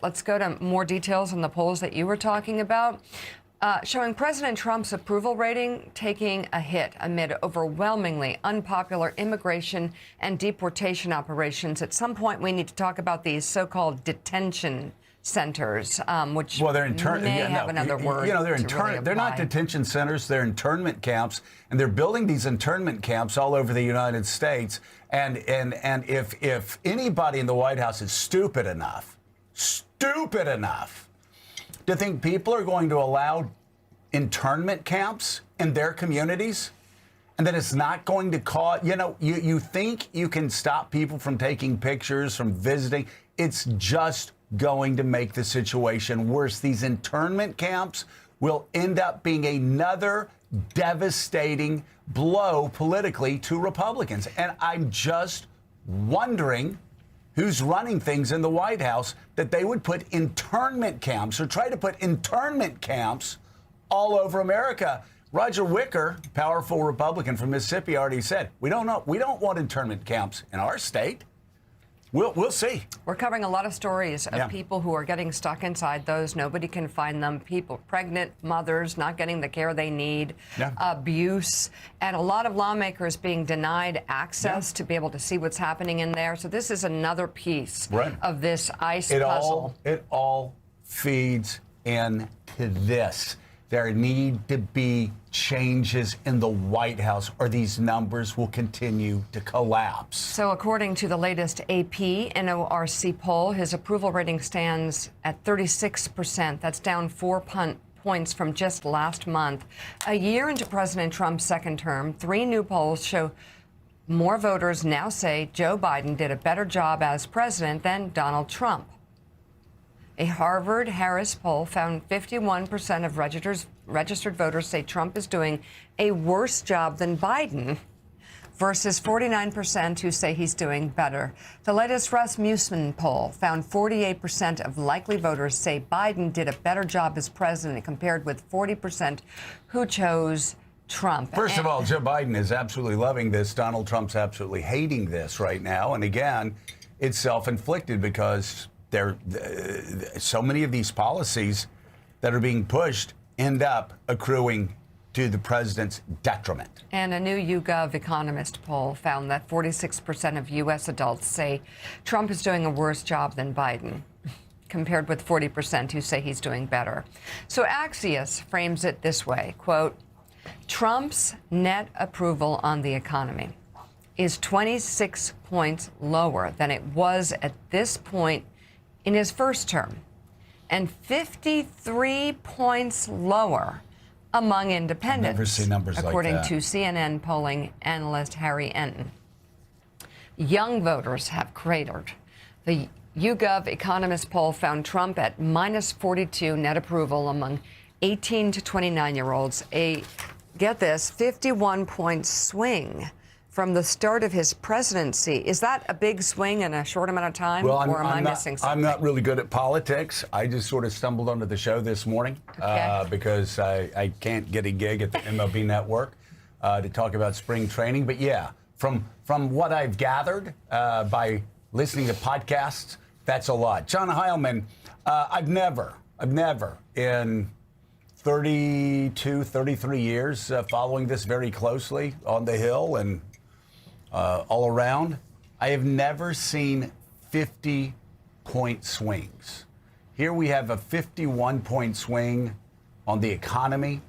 Let's go to more details on the polls that you were talking about, showing President Trump's approval rating taking a hit amid overwhelmingly unpopular immigration and deportation operations. At some point, we need to talk about these so-called detention centers, which they're have another word. You know, they're not detention centers; they're internment camps, and they're building these internment camps all over the United States. And if anybody in the White House is stupid enough to think people are going to allow internment camps in their communities, and that it's not going to cause, you think you can stop people from taking pictures, from visiting. It's just going to make the situation worse. These internment camps will end up being another devastating blow politically to Republicans. And I'm just wondering who's running things in the White House that they would put internment camps or try to put internment camps all over America. Roger Wicker, powerful Republican from Mississippi, already said, we don't want internment camps in our state. We'll see. We're covering a lot of stories of people who are getting stuck inside those. Nobody can find them. People, pregnant mothers not getting the care they need, abuse, and a lot of lawmakers being denied access to be able to see what's happening in there. So this is another piece of this ICE puzzle. It all feeds into this. There need to be changes in the White House or these numbers will continue to collapse. So according to the latest AP NORC poll, his approval rating stands at 36%. That's down 4 points from just last month. A year into President Trump's second term, 3 new polls show more voters now say Joe Biden did a better job as president than Donald Trump. A Harvard-Harris poll found 51% of registered voters say Trump is doing a worse job than Biden versus 49% who say he's doing better. The latest Rasmussen poll found 48% of likely voters say Biden did a better job as president compared with 40% who chose Trump. First of all, Joe Biden is absolutely loving this. Donald Trump's absolutely hating this right now. And again, it's self-inflicted because so many of these policies that are being pushed end up accruing to the president's detriment. And a new YouGov Economist poll found that 46% of U.S. adults say Trump is doing a worse job than Biden, compared with 40% who say he's doing better. So Axios frames it this way, quote, Trump's net approval on the economy is 26 points lower than it was at this point in his first term, and 53 points lower among independents, I've never seen numbers according like that. to CNN polling analyst Harry Enton. Young voters have cratered. The YouGov Economist poll found Trump at minus 42 net approval among 18 to 29-year-olds, a, get this, 51-point swing from the start of his presidency. Is that a big swing in a short amount of time, or am I missing something? I'm not really good at politics. I just sort of stumbled onto the show this morning because I can't get a gig at the MLB Network to talk about spring training. But yeah, from what I've gathered by listening to podcasts, that's a lot. John Heilman, I've never in 32, 33 years following this very closely on the Hill and all around, I have never seen 50-point swings. Here we have a 51-point swing on the economy,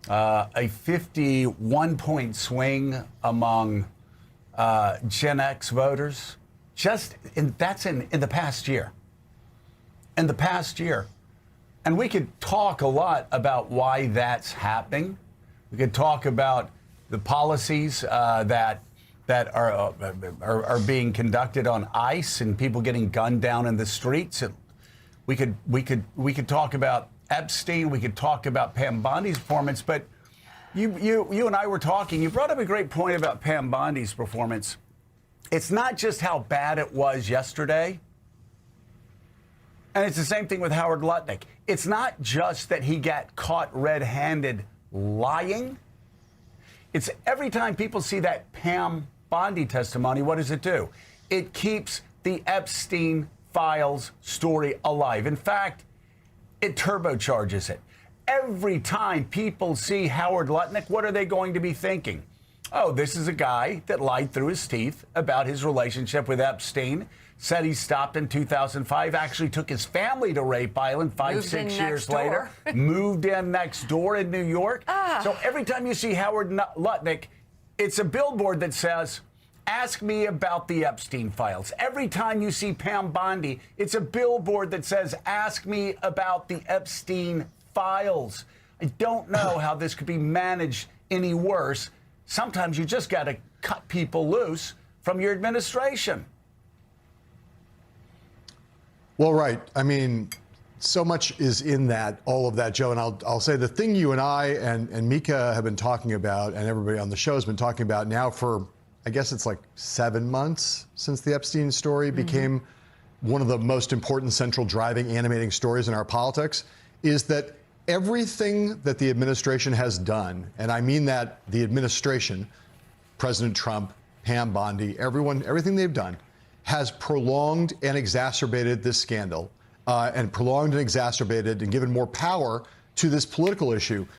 a 51-point swing among Gen X voters. That's in the past year. In the past year. And we could talk a lot about why that's happening. We could talk about the policies that are being conducted on ICE and people getting gunned down in the streets. We could talk about Epstein. We could talk about Pam Bondi's performance. But you and I were talking. You brought up a great point about Pam Bondi's performance. It's not just how bad it was yesterday. And it's the same thing with Howard Lutnick. It's not just that he got caught red-handed lying. It's every time people see that Pam Bondi testimony, what does it do? It keeps the Epstein Files story alive. In fact, it turbocharges it. Every time people see Howard Lutnick, what are they going to be thinking? Oh, this is a guy that lied through his teeth about his relationship with Epstein, said he stopped in 2005, actually took his family to Rape Island 6 years later, moved in next door in New York. So every time you see Howard Lutnick, it's a billboard that says, ask me about the Epstein files. Every time you see Pam Bondi, it's a billboard that says, ask me about the Epstein files. I don't know how this could be managed any worse. Sometimes you just got to cut people loose from your administration. Well, right. I mean, so much is in that, all of that, Joe. And I'll say the thing you and I and Mika have been talking about, and everybody on the show has been talking about now for, I guess it's like 7 months since the Epstein story became one of the most important central driving, animating stories in our politics, is that everything that the administration has done, and I mean that the administration, President Trump, Pam Bondi, everything they've done, has prolonged and exacerbated this scandal, and prolonged and exacerbated and given more power to this political issue.